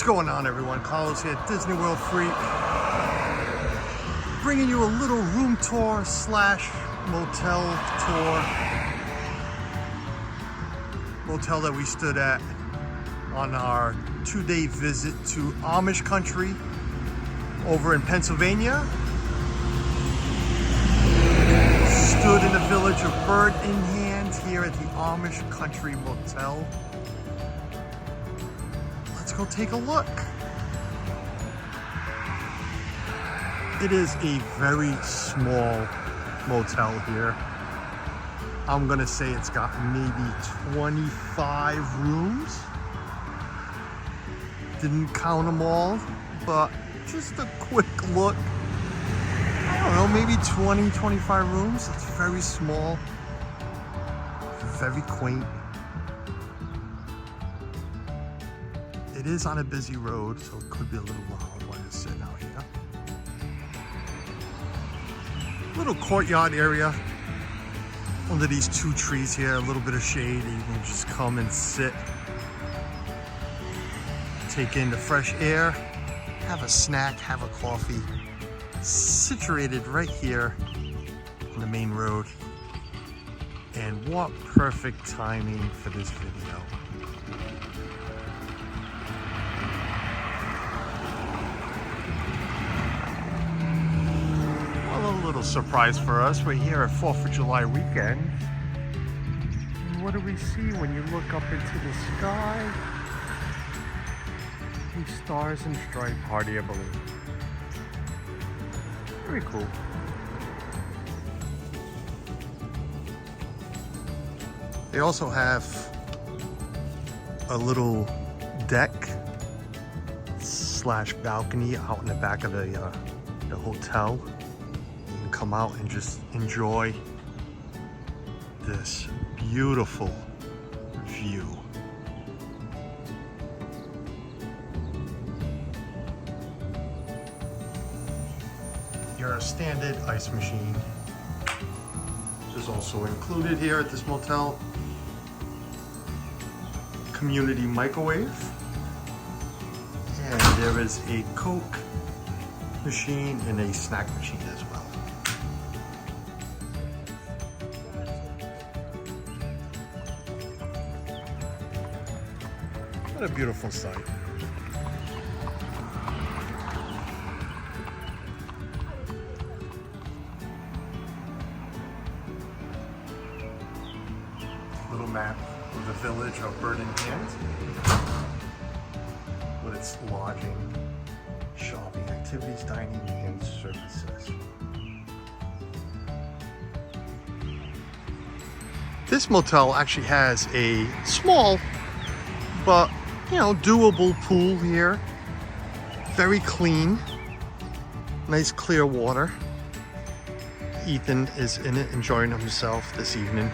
going on, everyone? Carlos here, Disney World Freak, bringing you a little room tour slash motel tour. Motel that we stood at on our 2-day visit to Amish country over in Pennsylvania. Stood in the village of Bird in Hand here at the Amish Country Motel. Let's go take a look. It is a very small motel here. I'm gonna say it's got maybe 25 rooms. Didn't count them all, but just a quick look. I don't know, maybe 20, 25 rooms. It's very small, very quaint. It is on a busy road, so it could be a little loud while you're sitting out here. Little courtyard area under these 2 trees here, a little bit of shade. You can just come and sit, take in the fresh air, have a snack, have a coffee. Situated right here on the main road. And what perfect timing for this video. Well, a little surprise for us. We're here at 4th of July weekend. And what do we see when you look up into the sky? A stars and stripe hot air balloon. Very cool. They also have a little deck slash balcony out in the back of the hotel. You can come out and just enjoy this beautiful view. Your standard ice machine, which is also included here at this motel. Community microwave, and there is a Coke machine and a snack machine as well. What a beautiful sight. Little map of the village of Bird in Hand with its lodging, shopping, activities, dining, and services. This motel actually has a small but, you know, doable pool here. Very clean, nice clear water. Ethan is in it enjoying himself this evening.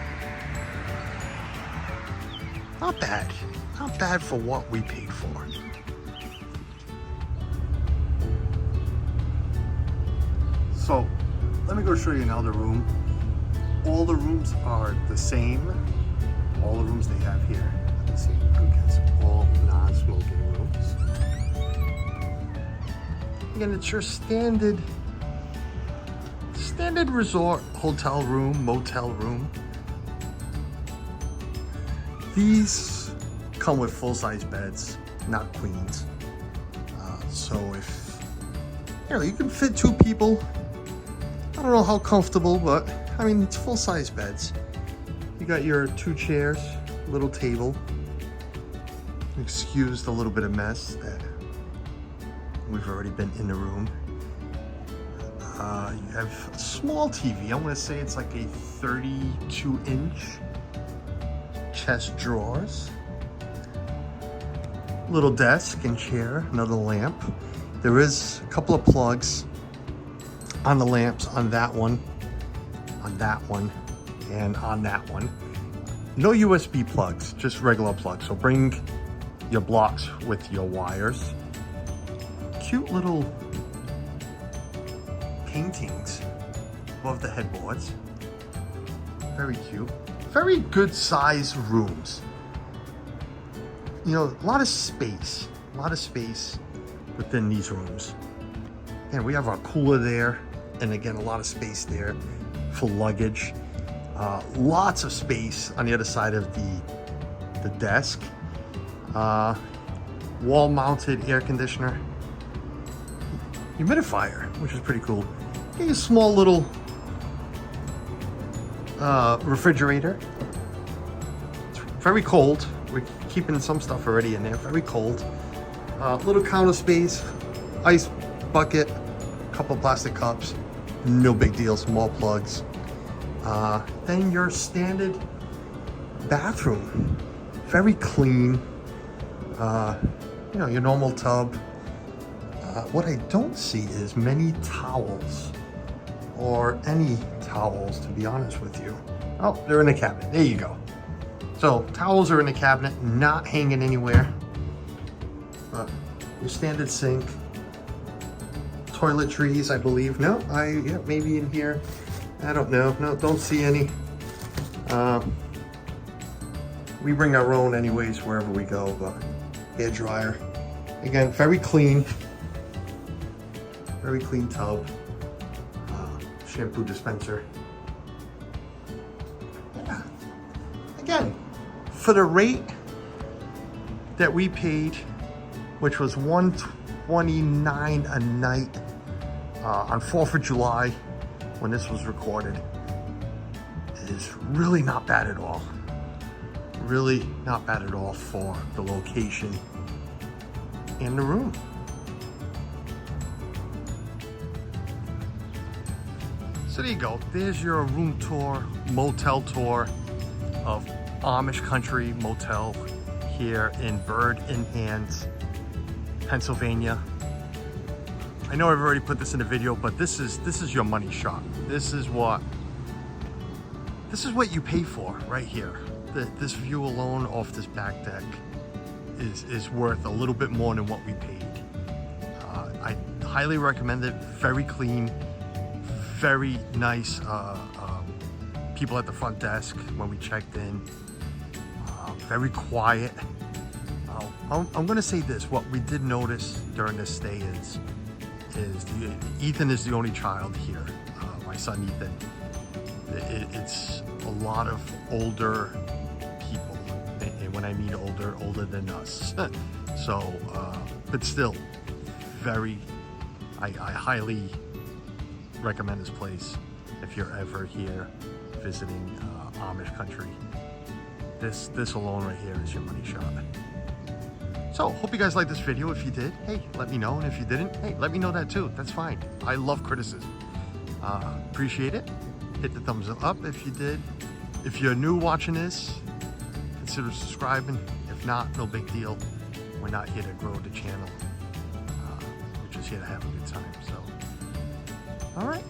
Not bad. Not bad for what we paid for. So, let me go show you another room. All the rooms are the same. All the rooms they have here. Let me see. Against all non-smoking rooms. Again, it's your standard resort hotel room, motel room. These come with full-size beds, not queens. So if, you know, you can fit 2 people. I don't know how comfortable, but I mean, it's full-size beds. You got your 2 chairs, little table. Excuse the little bit of mess that we've already been in the room. You have a small TV. I want to say it's like a 32-inch. Chest drawers, little desk and chair, another lamp. There is a couple of plugs on the lamps on that one, and on that one. No USB plugs, just regular plugs. So bring your blocks with your wires. Cute little paintings above the headboards. Very cute. Very good size rooms. You know, a lot of space. a lot of space within these rooms. And we have our cooler there, and again, a lot of space there for luggage. Lots of space on the other side of the desk. Wall-mounted air conditioner. Humidifier, which is pretty cool. A small little refrigerator. It's very cold. We're keeping some stuff already in there. Very cold. Little counter space, ice bucket, couple plastic cups. No big deal. Small plugs. Then your standard bathroom. Very clean. You know, your normal tub. What I don't see is many towels, or any towels, to be honest with you. Oh, they're in the cabinet. There you go. So towels are in the cabinet, not hanging anywhere. But your standard sink, toiletries, I believe. No, yeah, maybe in here. I don't know. No, don't see any. We bring our own anyways wherever we go. But hair dryer, again, very clean. Very clean tub. Shampoo dispenser. Yeah. Again, for the rate that we paid, which was $129 a night on 4th of July when this was recorded, is really not bad at all. Really not bad at all for the location and the room. So there you go. There's your room tour, motel tour of Amish Country Motel here in Bird in Hand, Pennsylvania. I know I've already put this in a video, but this is your money shot. This is what you pay for right here. This view alone off this back deck is worth a little bit more than what we paid. I highly recommend it. Very clean. Very nice people at the front desk when we checked in. Very quiet. I'm gonna say this, what we did notice during this stay is Ethan is the only child here, my son Ethan. It's a lot of older people, and when I mean older than us. So, but still, I highly recommend this place if you're ever here visiting Amish country. This alone right here is your money shot. So hope you guys liked this video. If you did, hey, let me know, and if you didn't, hey, let me know that too. That's fine. I love criticism. Appreciate it. Hit the thumbs up if you did. If you're new watching this, consider subscribing. If not, no big deal. We're not here to grow the channel. We're just here to have a good time. So, all right.